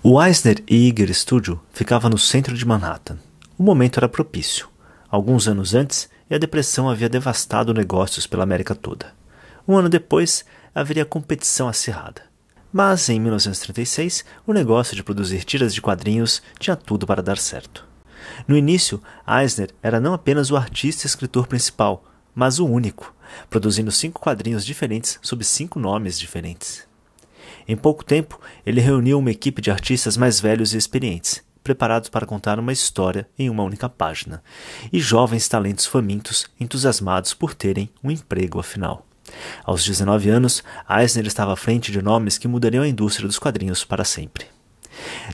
O Eisner e Iger Studio ficava no centro de Manhattan. O momento era propício. Alguns anos antes, a depressão havia devastado negócios pela América toda. Um ano depois, haveria competição acirrada. Mas, em 1936, o negócio de produzir tiras de quadrinhos tinha tudo para dar certo. No início, Eisner era não apenas o artista e escritor principal, mas o único, produzindo 5 quadrinhos diferentes sob 5 nomes diferentes. Em pouco tempo, ele reuniu uma equipe de artistas mais velhos e experientes, preparados para contar uma história em uma única página, e jovens talentos famintos, entusiasmados por terem um emprego afinal. Aos 19 anos, Eisner estava à frente de nomes que mudariam a indústria dos quadrinhos para sempre.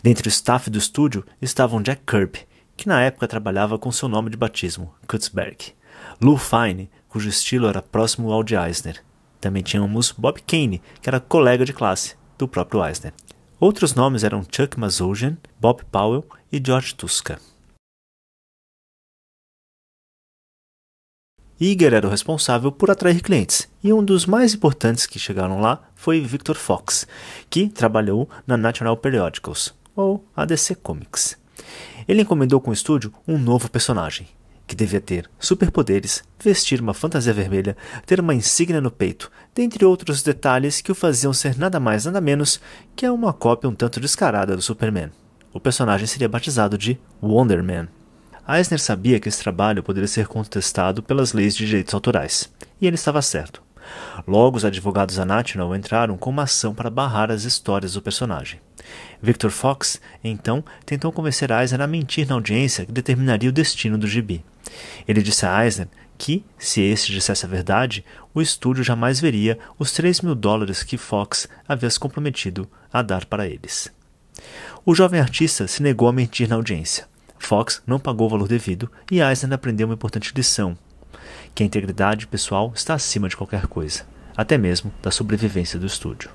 Dentre o staff do estúdio estavam Jack Kirby, que na época trabalhava com seu nome de batismo, Kutzberg, Lou Fine, cujo estilo era próximo ao de Eisner. Também tínhamos Bob Kane, que era colega de classe do próprio Eisner. Outros nomes eram Chuck Mazzojian, Bob Powell e George Tuska. Iger era o responsável por atrair clientes, e um dos mais importantes que chegaram lá foi Victor Fox, que trabalhou na National Periodicals, ou ADC Comics. Ele encomendou com o estúdio um novo personagem, que devia ter superpoderes, vestir uma fantasia vermelha, ter uma insígnia no peito, dentre outros detalhes que o faziam ser nada mais nada menos que uma cópia um tanto descarada do Superman. O personagem seria batizado de Wonder Man. Eisner sabia que esse trabalho poderia ser contestado pelas leis de direitos autorais, e ele estava certo. Logo, os advogados da National entraram com uma ação para barrar as histórias do personagem. Victor Fox, então, tentou convencer Eisner a mentir na audiência que determinaria o destino do gibi. Ele disse a Eisner que, se este dissesse a verdade, o estúdio jamais veria os $3.000 que Fox havia se comprometido a dar para eles. O jovem artista se negou a mentir na audiência. Fox não pagou o valor devido e Eisner aprendeu uma importante lição, que a integridade pessoal está acima de qualquer coisa, até mesmo da sobrevivência do estúdio.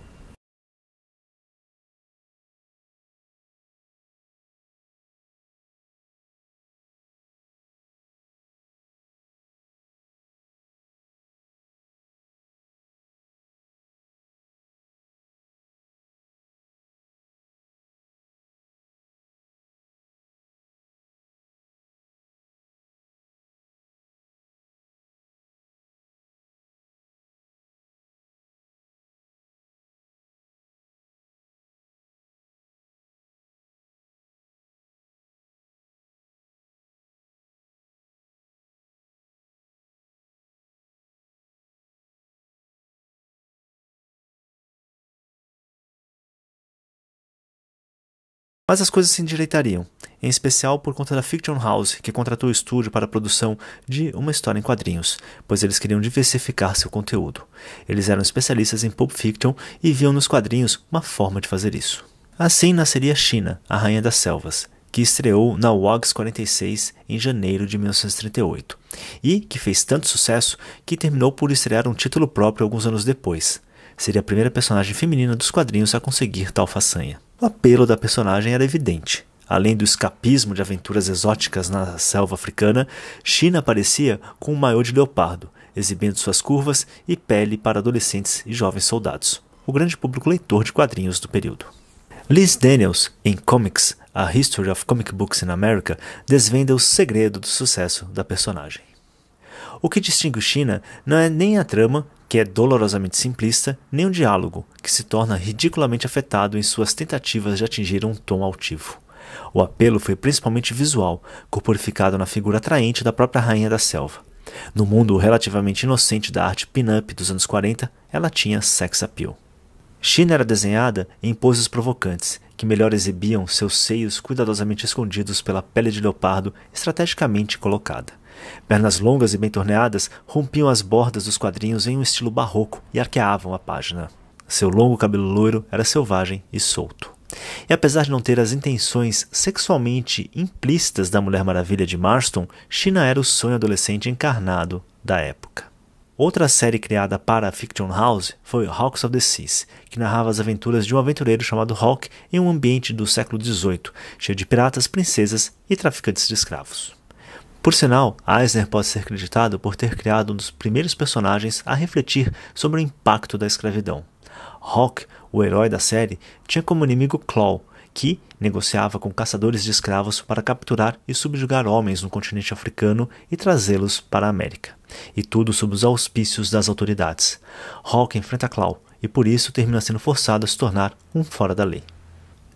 Mas as coisas se endireitariam, em especial por conta da Fiction House, que contratou o estúdio para a produção de uma história em quadrinhos, pois eles queriam diversificar seu conteúdo. Eles eram especialistas em Pulp Fiction e viam nos quadrinhos uma forma de fazer isso. Assim nasceria Sheena, a Rainha das Selvas, que estreou na WOGS 46 em janeiro de 1938, e que fez tanto sucesso que terminou por estrear um título próprio alguns anos depois. Seria a primeira personagem feminina dos quadrinhos a conseguir tal façanha. O apelo da personagem era evidente. Além do escapismo de aventuras exóticas na selva africana, Sheena aparecia com um maiô de leopardo, exibindo suas curvas e pele para adolescentes e jovens soldados, o grande público leitor de quadrinhos do período. Liz Daniels, em Comics, A History of Comic Books in America, desvenda o segredo do sucesso da personagem. O que distingue Sheena não é nem a trama, que é dolorosamente simplista, nem um diálogo, que se torna ridiculamente afetado em suas tentativas de atingir um tom altivo. O apelo foi principalmente visual, corporificado na figura atraente da própria Rainha da Selva. No mundo relativamente inocente da arte pin-up dos anos 40, ela tinha sex appeal. Sheena era desenhada em poses provocantes, que melhor exibiam seus seios cuidadosamente escondidos pela pele de leopardo estrategicamente colocada. Pernas longas e bem torneadas rompiam as bordas dos quadrinhos em um estilo barroco e arqueavam a página. Seu longo cabelo loiro era selvagem e solto. E apesar de não ter as intenções sexualmente implícitas da Mulher Maravilha de Marston, Sheena era o sonho adolescente encarnado da época. Outra série criada para a Fiction House foi Hawks of the Seas, que narrava as aventuras de um aventureiro chamado Hawk em um ambiente do século XVIII, cheio de piratas, princesas e traficantes de escravos. Por sinal, Eisner pode ser creditado por ter criado um dos primeiros personagens a refletir sobre o impacto da escravidão. Hawk, o herói da série, tinha como inimigo Claw, que negociava com caçadores de escravos para capturar e subjugar homens no continente africano e trazê-los para a América. E tudo sob os auspícios das autoridades. Hawk enfrenta Klaw e por isso termina sendo forçado a se tornar um fora da lei.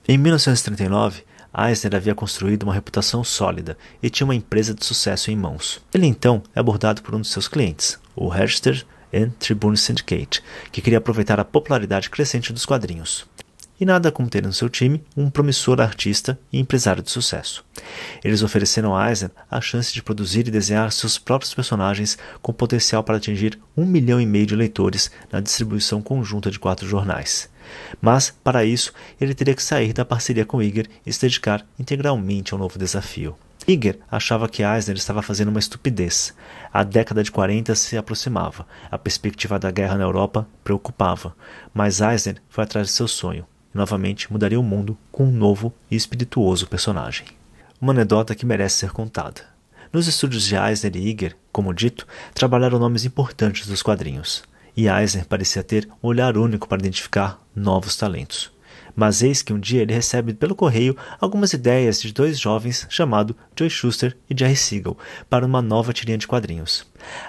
Em 1939, Eisner havia construído uma reputação sólida e tinha uma empresa de sucesso em mãos. Ele então é abordado por um de seus clientes, o Register and Tribune Syndicate, que queria aproveitar a popularidade crescente dos quadrinhos. E nada como ter no seu time um promissor artista e empresário de sucesso. Eles ofereceram a Eisner a chance de produzir e desenhar seus próprios personagens com potencial para atingir 1,5 milhão de leitores na distribuição conjunta de 4 jornais. Mas, para isso, ele teria que sair da parceria com Iger e se dedicar integralmente ao novo desafio. Iger achava que Eisner estava fazendo uma estupidez. A década de 40 se aproximava. A perspectiva da guerra na Europa preocupava. Mas Eisner foi atrás de seu sonho. E novamente mudaria o mundo com um novo e espirituoso personagem. Uma anedota que merece ser contada. Nos estúdios de Eisner e Iger, como dito, trabalharam nomes importantes dos quadrinhos. E Eisner parecia ter um olhar único para identificar novos talentos. Mas eis que um dia ele recebe pelo correio algumas ideias de 2 jovens chamados Joe Shuster e Jerry Siegel para uma nova tirinha de quadrinhos.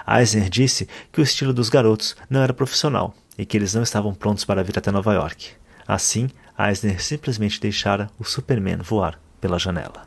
Eisner disse que o estilo dos garotos não era profissional e que eles não estavam prontos para vir até Nova York. Assim, Eisner simplesmente deixara o Superman voar pela janela.